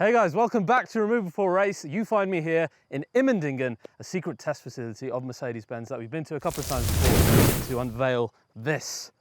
Hey guys, welcome back to Remove Before Race. You find me here in Immendingen, a secret test facility of Mercedes-Benz that we've been to a couple of times before to unveil this.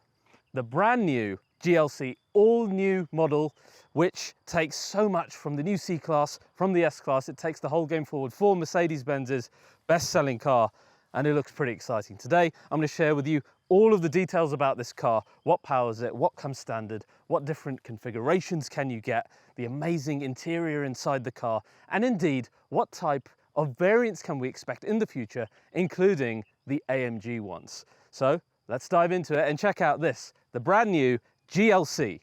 The brand new GLC all-new model, which takes so much from the new C-Class, from the S-Class. It takes the whole game forward for Mercedes-Benz's best-selling car, and it looks pretty exciting. Today, I'm going to share with you all of the details about this car, what powers it, what comes standard, what different configurations can you get, the amazing interior inside the car, and indeed, what type of variants can we expect in the future, including the AMG ones. So let's dive into it and check out this, the brand new GLC.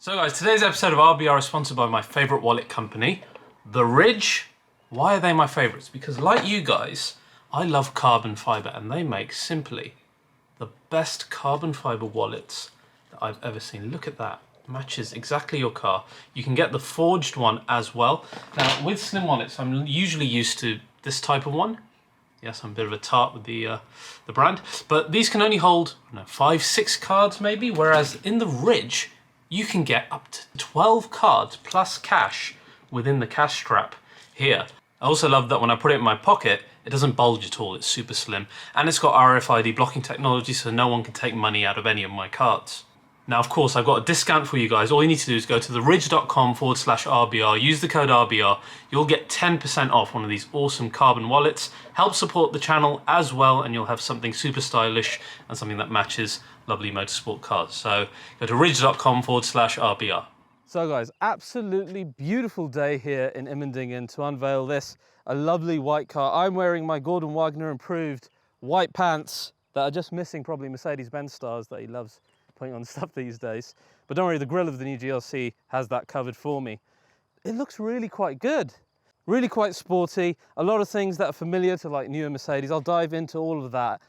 So guys, today's episode of RBR is sponsored by my favourite wallet company, The Ridge. Why are they my favourites? Because like you guys, I love carbon fibre, and they make simply the best carbon fibre wallets that I've ever seen. Look at that, matches exactly your car. You can get the forged one as well. Now with slim wallets, I'm usually used to this type of one. Yes, I'm a bit of a tart with the brand, but these can only hold 5, 6 cards maybe, whereas in the Ridge, you can get up to 12 cards plus cash within the cash strap here. I also love that when I put it in my pocket, it doesn't bulge at all, it's super slim. And it's got RFID blocking technology, so no one can take money out of any of my cards. Now, of course, I've got a discount for you guys. All you need to do is go to theridge.com/RBR, use the code RBR. You'll get 10% off one of these awesome carbon wallets. Help support the channel as well, and you'll have something super stylish and something that matches lovely motorsport cars. So go to ridge.com/RBR. So guys, absolutely beautiful day here in Immendingen to unveil this, a lovely white car. I'm wearing my Gordon Wagner improved white pants that are just missing probably Mercedes-Benz stars that he loves putting on stuff these days. But don't worry, the grille of the new GLC has that covered for me. It looks really quite good, really quite sporty. A lot of things that are familiar to like newer Mercedes. I'll dive into all of that.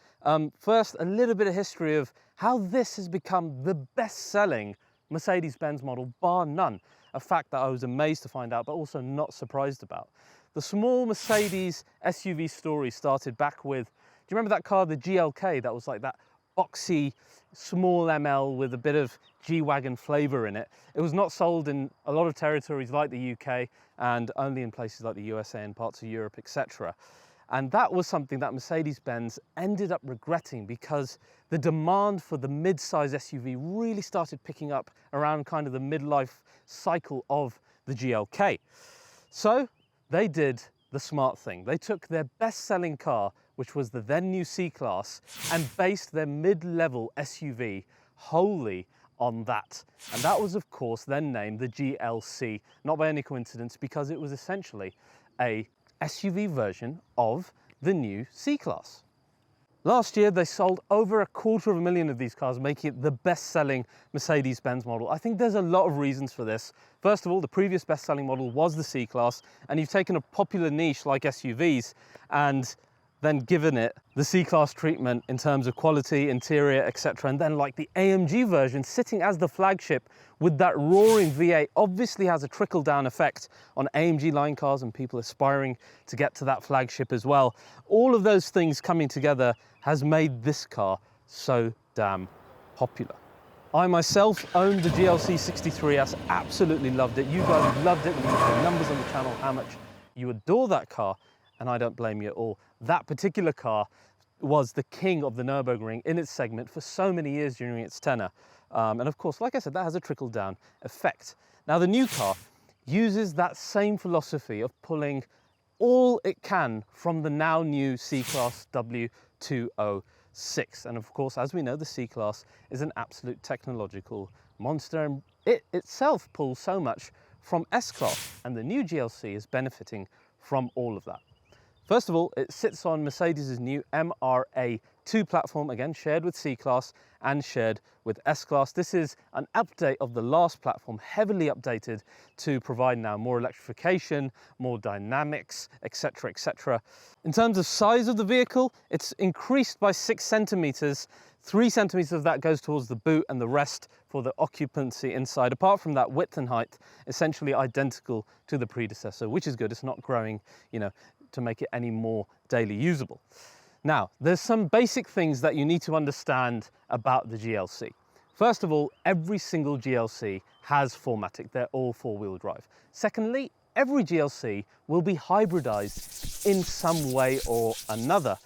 First, a little bit of history of how this has become the best-selling Mercedes-Benz model, bar none. A fact that I was amazed to find out, but also not surprised about. The small Mercedes SUV story started back with, do you remember that car, the GLK, that was like that boxy, small ML with a bit of G-Wagon flavour in it. It was not sold in a lot of territories like the UK and only in places like the USA and parts of Europe, etc. And that was something that Mercedes-Benz ended up regretting because the demand for the mid-size SUV really started picking up around kind of the midlife cycle of the GLK. So they did the smart thing. They took their best-selling car, which was the then new C-Class, and based their mid-level SUV wholly on that. And that was, of course, then named the GLC, not by any coincidence, because it was essentially a SUV version of the new C-Class. Last year, they sold over 250,000 of these cars, making it the best-selling Mercedes-Benz model. I think there's a lot of reasons for this. First of all, the previous best-selling model was the C-Class, and you've taken a popular niche like SUVs and then given it the C-Class treatment in terms of quality, interior, etc. And then like the AMG version sitting as the flagship with that roaring V8 obviously has a trickle-down effect on AMG line cars and people aspiring to get to that flagship as well. All of those things coming together has made this car so damn popular. I myself owned the GLC 63S, absolutely loved it. You guys loved it. We put the numbers on the channel, how much you adore that car, and I don't blame you at all. That particular car was the king of the Nürburgring in its segment for so many years during its tenure. And of course, like I said, that has a trickle-down effect. Now, the new car uses that same philosophy of pulling all it can from the now new C-Class W206. And of course, as we know, the C-Class is an absolute technological monster, and it itself pulls so much from S-Class, and the new GLC is benefiting from all of that. First of all, it sits on Mercedes' new MRA 2 platform, again, shared with C-Class and shared with S-Class. This is an update of the last platform, heavily updated to provide now more electrification, more dynamics, etc., etc. In terms of size of the vehicle, it's increased by 6 centimeters. 3 centimeters of that goes towards the boot and the rest for the occupancy inside. Apart from that, width and height, essentially identical to the predecessor, which is good. It's not growing, to make it any more daily usable. Now, there's some basic things that you need to understand about the GLC. First of all, every single GLC has 4MATIC. They're all 4-wheel drive. Secondly, every GLC will be hybridized in some way or another.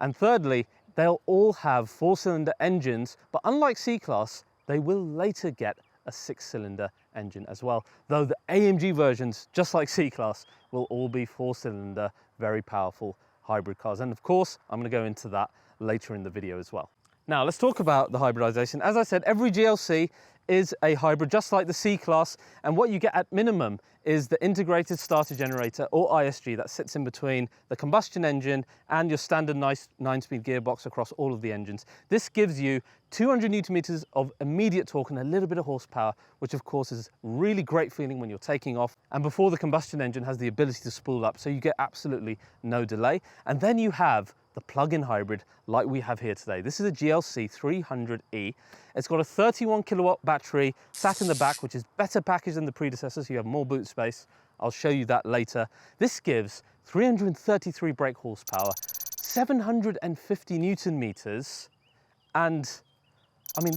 And thirdly, they'll all have 4-cylinder engines, but unlike C-Class, they will later get a 6-cylinder engine as well. Though the AMG versions, just like C-Class, will all be 4-cylinder, very powerful hybrid cars. And of course, I'm going to go into that later in the video as well. Now, let's talk about the hybridization. As I said, every GLC is a hybrid, just like the C-Class. And what you get at minimum is the integrated starter generator, or ISG, that sits in between the combustion engine and your standard 9-speed gearbox across all of the engines. This gives you 200 Newton meters of immediate torque and a little bit of horsepower, which of course is really great feeling when you're taking off. And before the combustion engine has the ability to spool up, so you get absolutely no delay. And then you have the plug-in hybrid like we have here today. This is a GLC 300E. It's got a 31 kilowatt battery sat in the back, which is better packaged than the predecessor, so you have more boot space. I'll show you that later. This gives 333 brake horsepower, 750 Newton meters, and I mean,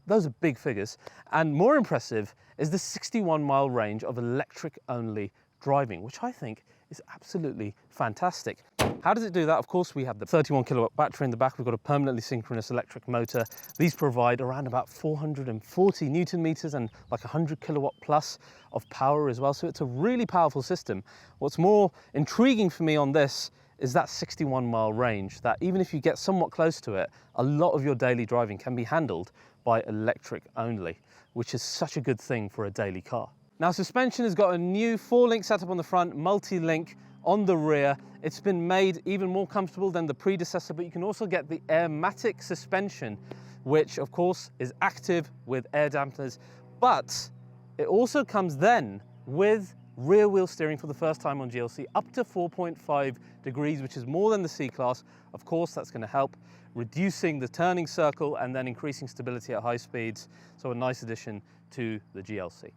those are big figures. And more impressive is the 61-mile range of electric-only driving, which I think is absolutely fantastic. How does it do that? Of course, we have the 31 kilowatt battery in the back. We've got a permanently synchronous electric motor. These provide around about 440 Newton meters and like 100 kilowatt plus of power as well. So it's a really powerful system. What's more intriguing for me on this is that 61-mile range, that even if you get somewhat close to it, a lot of your daily driving can be handled by electric only, which is such a good thing for a daily car. Now, suspension has got a new 4-link setup on the front, multi-link on the rear. It's been made even more comfortable than the predecessor, but you can also get the Airmatic suspension, which of course is active with air dampeners, but it also comes then with rear wheel steering for the first time on GLC, up to 4.5 degrees, which is more than the C-Class. Of course, that's going to help reducing the turning circle and then increasing stability at high speeds. So a nice addition to the GLC.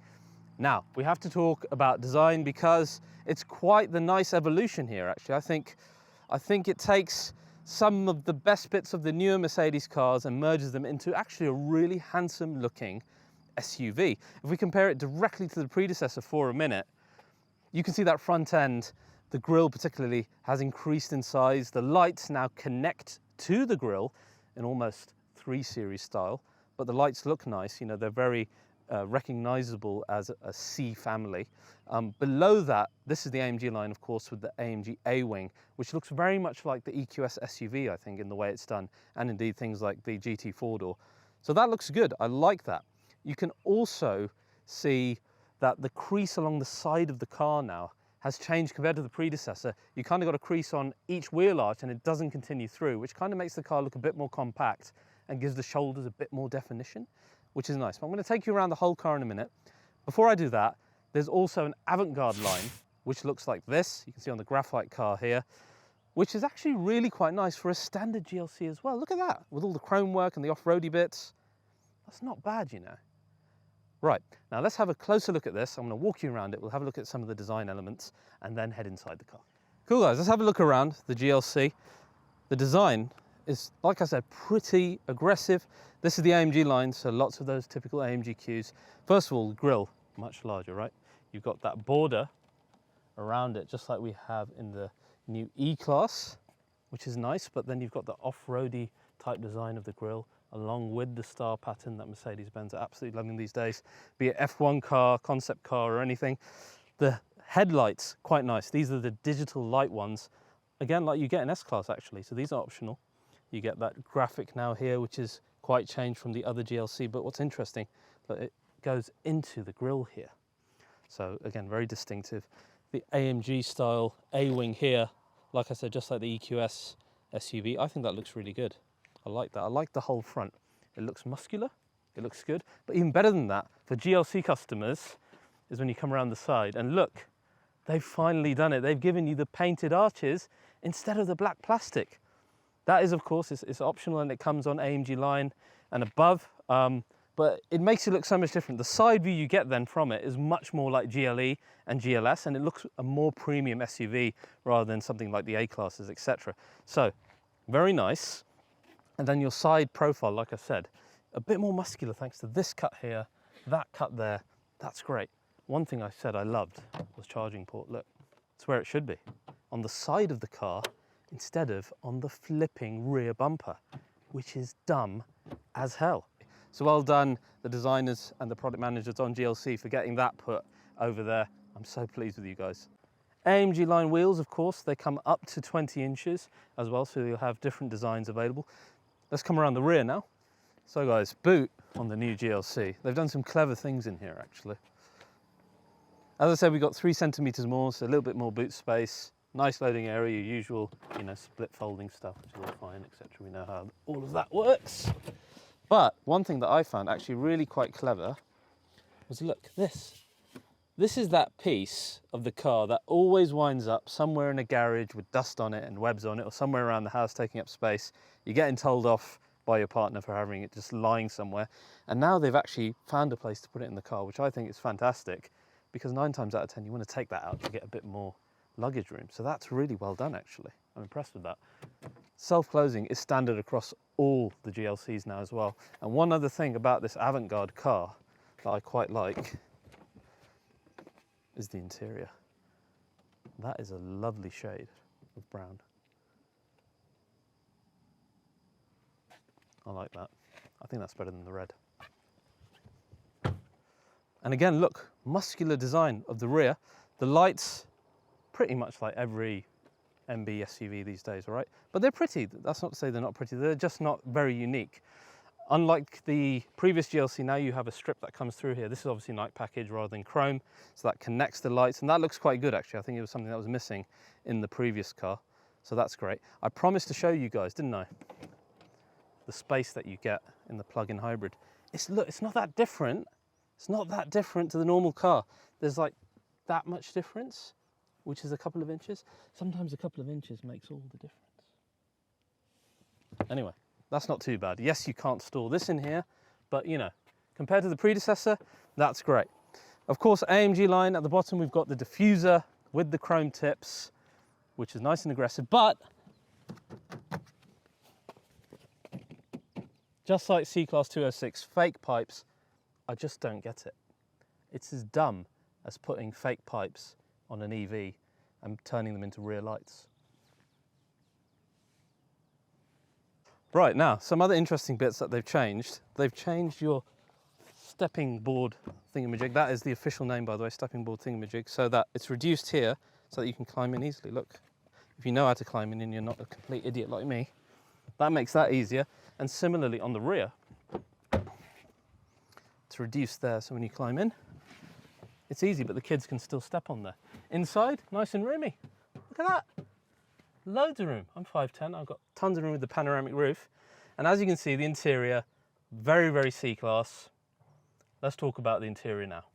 Now, we have to talk about design because it's quite the nice evolution here, actually. I think it takes some of the best bits of the newer Mercedes cars and merges them into actually a really handsome looking SUV. If we compare it directly to the predecessor for a minute, you can see that front end, the grille particularly, has increased in size. The lights now connect to the grille in almost 3 Series style, but the lights look nice. They're very recognizable as a C family. Below that, this is the AMG line, of course, with the AMG A-Wing, which looks very much like the EQS SUV, I think, in the way it's done, and indeed things like the GT 4-door. So that looks good. I like that. You can also see that the crease along the side of the car now has changed compared to the predecessor. You kind of got a crease on each wheel arch and it doesn't continue through, which kind of makes the car look a bit more compact and gives the shoulders a bit more definition, which is nice. But I'm going to take you around the whole car in a minute. Before I do that, there's also an avant-garde line, which looks like this. You can see on the graphite car here, which is actually really quite nice for a standard GLC as well. Look at that, with all the chrome work and the off-roady bits. That's not bad, Right, now let's have a closer look at this. I'm going to walk you around it. We'll have a look at some of the design elements and then head inside the car. Cool, guys, let's have a look around the GLC. The design is, like I said, pretty aggressive. This is the AMG line, so lots of those typical AMG cues. First of all, the grille, much larger, right? You've got that border around it, just like we have in the new E-Class, which is nice, but then you've got the off-roady type design of the grille, along with the star pattern that Mercedes-Benz are absolutely loving these days, be it F1 car, concept car, or anything. The headlights, quite nice. These are the digital light ones. Again, like you get in S-Class, actually, so these are optional. You get that graphic now here, which is quite changed from the other GLC, but what's interesting, that it goes into the grille here. So again, very distinctive. The AMG style A-Wing here, like I said, just like the EQS SUV, I think that looks really good. I like that. I like the whole front. It looks muscular, it looks good. But even better than that, for GLC customers, is when you come around the side and look, they've finally done it. They've given you the painted arches instead of the black plastic. That is, of course, it's optional and it comes on AMG line and above, but it makes it look so much different. The side view you get then from it is much more like GLE and GLS, and it looks a more premium SUV rather than something like the A-classes, etc. So, very nice. And then your side profile, like I said, a bit more muscular thanks to this cut here, that cut there. That's great. One thing I said I loved was charging port. Look, it's where it should be, on the side of the car instead of on the flipping rear bumper, which is dumb as hell. So well done, the designers and the product managers on GLC for getting that put over there. I'm so pleased with you guys. AMG line wheels, of course, they come up to 20 inches as well, so you'll have different designs available. Let's come around the rear now. So guys, boot on the new GLC. They've done some clever things in here, actually. As I said, we've got 3 centimeters more, so a little bit more boot space. Nice loading area, your usual, split folding stuff, which is all fine, etc. We know how all of that works. But one thing that I found actually really quite clever was, look, this. This is that piece of the car that always winds up somewhere in a garage with dust on it and webs on it, or somewhere around the house taking up space. You're getting told off by your partner for having it just lying somewhere. And now they've actually found a place to put it in the car, which I think is fantastic, because 9 times out of 10, you want to take that out to get a bit more luggage room. So that's really well done, actually. I'm impressed with that. Self-closing is standard across all the GLCs now as well. And one other thing about this avant-garde car that I quite like is the interior. That is a lovely shade of brown. I like that. I think that's better than the red. And again, look, muscular design of the rear. The lights, pretty much like every MB SUV these days, all right? But they're pretty. That's not to say they're not pretty. They're just not very unique. Unlike the previous GLC, now you have a strip that comes through here. This is obviously night package rather than chrome, so that connects the lights, and that looks quite good, actually. I think it was something that was missing in the previous car, so that's great. I promised to show you guys, didn't I? The space that you get in the plug-in hybrid. Look, it's not that different. It's not that different to the normal car. There's like that much difference, which is a couple of inches. Sometimes a couple of inches makes all the difference. Anyway, that's not too bad. Yes, you can't store this in here, but compared to the predecessor, that's great. Of course, AMG line at the bottom, we've got the diffuser with the chrome tips, which is nice and aggressive, but just like C-Class 206, fake pipes, I just don't get it. It's as dumb as putting fake pipes on an EV and turning them into rear lights. Right, now, some other interesting bits that they've changed. They've changed your stepping board thingamajig. That is the official name, by the way, stepping board thingamajig, so that it's reduced here so that you can climb in easily. Look, if you know how to climb in and you're not a complete idiot like me, that makes that easier. And similarly on the rear, it's reduced there, so when you climb in, it's easy, but the kids can still step on there. Inside, nice and roomy. Look at that. Loads of room. I'm 5'10", I've got tons of room with the panoramic roof. And as you can see, the interior, very, very C-Class. Let's talk about the interior now.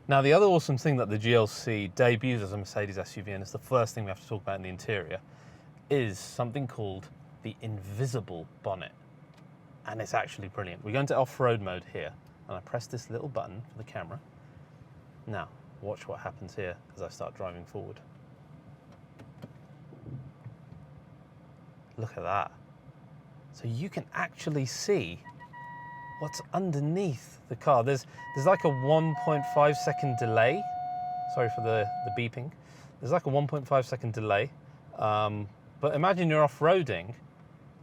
Now, the other awesome thing that the GLC debuts as a Mercedes SUV, and it's the first thing we have to talk about in the interior, is something called the invisible bonnet. And it's actually brilliant. We go into off-road mode here, and I press this little button for the camera. Now, watch what happens here as I start driving forward. Look at that. So you can actually see what's underneath the car. There's like a 1.5 second delay. Sorry for the beeping. There's like a 1.5 second delay. But imagine you're off-roading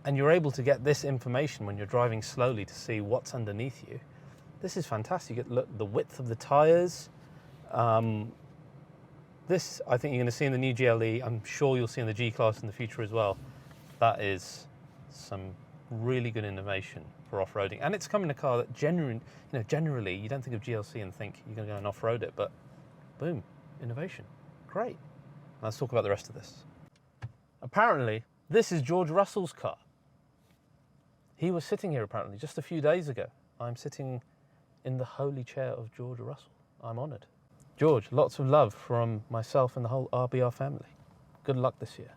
and you're able to get this information when you're driving slowly to see what's underneath you. This is fantastic. You get the width of the tires. This, I think you're going to see in the new GLE. I'm sure you'll see in the G-Class in the future as well. That is some really good innovation for off-roading. And it's come in a car that generally you don't think of GLC and think you're going to go and off-road it, but boom, innovation. Great. Let's talk about the rest of this. Apparently, this is George Russell's car. He was sitting here apparently just a few days ago. I'm sitting in the holy chair of George Russell. I'm honoured. George, lots of love from myself and the whole RBR family. Good luck this year.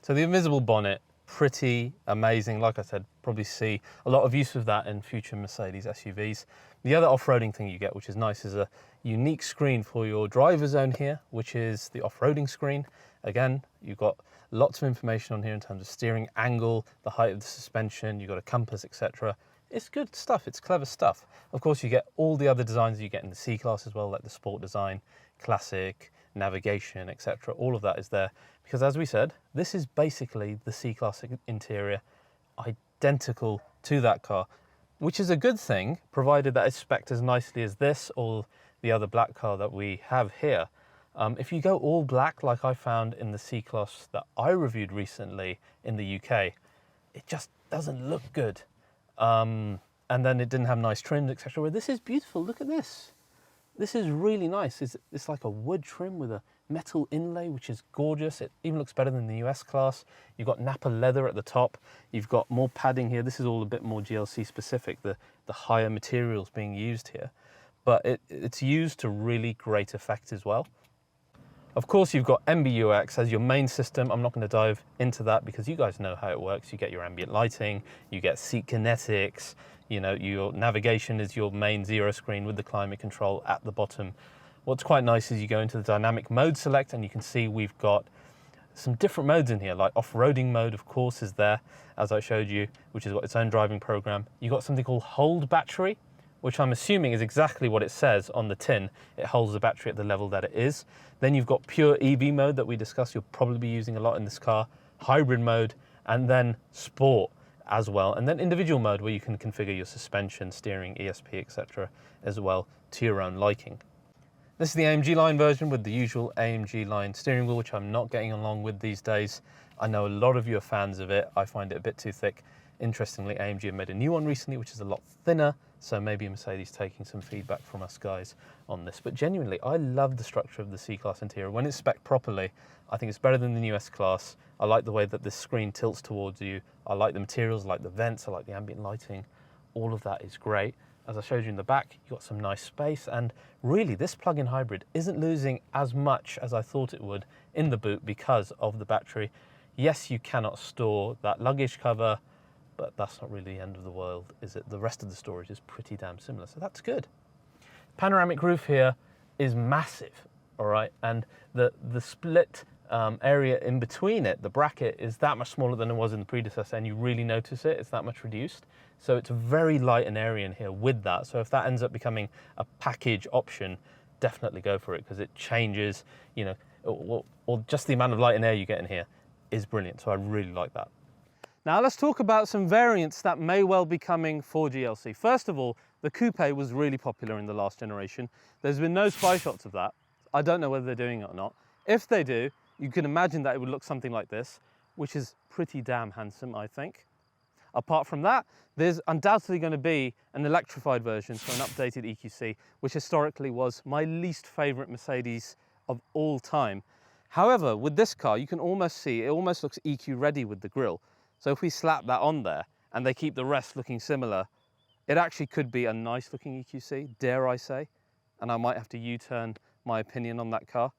So the invisible bonnet, pretty amazing. Like I said, probably see a lot of use of that in future Mercedes SUVs. The other off-roading thing you get, which is nice, is a unique screen for your driver zone here, which is the off-roading screen. Again, you've got lots of information on here in terms of steering angle, the height of the suspension, you've got a compass, etc. It's good stuff, it's clever stuff. Of course, you get all the other designs you get in the C-Class as well, like the sport design, classic, navigation, etc. All of that is there. Because as we said, this is basically the C-Class interior, identical to that car, which is a good thing, provided that it's spec'd as nicely as this or the other black car that we have here. If you go all black, like I found in the C-Class that I reviewed recently in the UK, it just doesn't look good. And then it didn't have nice trims, etc. Where this is beautiful, look at this. This is really nice. It's like a wood trim with a metal inlay, which is gorgeous. It even looks better than the US class. You've got Napa leather at the top. You've got more padding here. This is all a bit more GLC specific, the higher materials being used here. But it's used to really great effect as well. Of course, you've got MBUX as your main system. I'm not going to dive into that because you guys know how it works. You get your ambient lighting, you get seat kinetics, you know, your navigation is your main zero screen with the climate control at the bottom. What's quite nice is you go into the dynamic mode select and you can see we've got some different modes in here, like off-roading mode, of course, is there, as I showed you, which has got its own driving program. You've got something called hold battery, which I'm assuming is exactly what it says on the tin. It holds the battery at the level that it is. Then you've got pure EV mode that we discussed, you'll probably be using a lot in this car, hybrid mode, and then sport as well. And then individual mode where you can configure your suspension, steering, ESP, etc. as well to your own liking. This is the AMG line version with the usual AMG line steering wheel, which I'm not getting along with these days. I know a lot of you are fans of it. I find it a bit too thick. Interestingly, AMG have made a new one recently, which is a lot thinner. So maybe Mercedes taking some feedback from us guys on this. But genuinely, I love the structure of the C-Class interior. When it's spec'd properly, I think it's better than the new S-Class. I like the way that this screen tilts towards you. I like the materials, I like the vents, I like the ambient lighting. All of that is great. As I showed you in the back, you've got some nice space. And really, this plug-in hybrid isn't losing as much as I thought it would in the boot because of the battery. Yes, you cannot store that luggage cover, but that's not really the end of the world, is it? The rest of the storage is pretty damn similar, so that's good. Panoramic roof here is massive, all right? And the split area in between it, the bracket, is that much smaller than it was in the predecessor, and you really notice it, it's that much reduced. So it's very light and airy in here with that. So if that ends up becoming a package option, definitely go for it, because it changes, you know, or just the amount of light and air you get in here is brilliant. So I really like that. Now let's talk about some variants that may well be coming for GLC. First of all, the coupe was really popular in the last generation. There's been no spy shots of that. I don't know whether they're doing it or not. If they do, you can imagine that it would look something like this, which is pretty damn handsome, I think. Apart from that, there's undoubtedly going to be an electrified version, so an updated EQC, which historically was my least favorite Mercedes of all time. However, with this car, you can almost see, it almost looks EQ ready with the grille. So if we slap that on there and they keep the rest looking similar, it actually could be a nice looking EQC, dare I say, and I might have to U-turn my opinion on that car.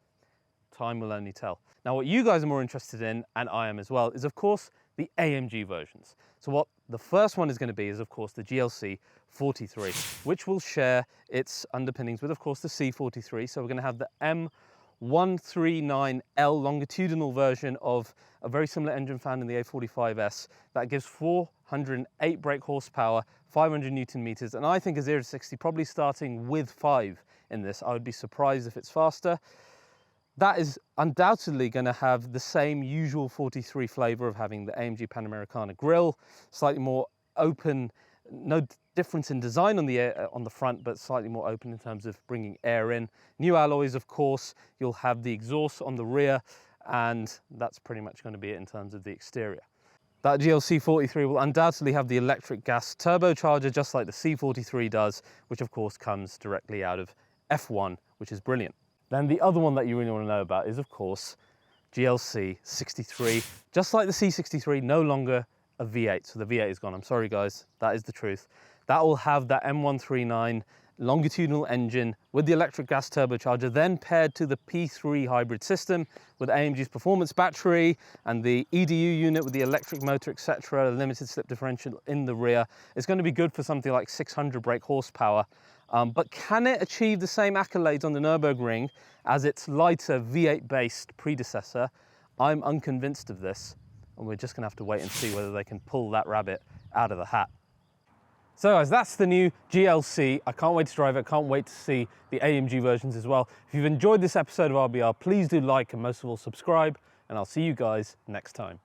Time will only tell. Now what you guys are more interested in, and I am as well, is of course the AMG versions. So what the first one is going to be is of course the GLC 43, which will share its underpinnings with of course the C43. So we're going to have the M139L longitudinal version of a very similar engine found in the A45S that gives 408 brake horsepower, 500 Newton meters, and I think a 0 to 60 probably starting with 5 in this. I would be surprised if it's faster. That is undoubtedly going to have the same usual 43 flavor of having the AMG Panamericana grille, slightly more open, no difference in design on the front, but slightly more open in terms of bringing air in. New alloys, of course. You'll have the exhaust on the rear, and that's pretty much going to be it in terms of the exterior. That GLC 43 will undoubtedly have the electric gas turbocharger, just like the C43 does, which of course comes directly out of F1, which is brilliant. Then the other one that you really want to know about is of course GLC 63. Just like the C63, no longer a V8. So the V8 is gone. I'm sorry, guys. That is the truth. That will have that M139 longitudinal engine with the electric gas turbocharger, then paired to the P3 hybrid system with AMG's performance battery and the EDU unit with the electric motor, etc., limited slip differential in the rear. It's going to be good for something like 600 brake horsepower. But can it achieve the same accolades on the Nürburgring as its lighter V8-based predecessor? I'm unconvinced of this, and we're just going to have to wait and see whether they can pull that rabbit out of the hat. So guys, that's the new GLC. I can't wait to drive it. I can't wait to see the AMG versions as well. If you've enjoyed this episode of RBR, please do like and most of all subscribe, and I'll see you guys next time.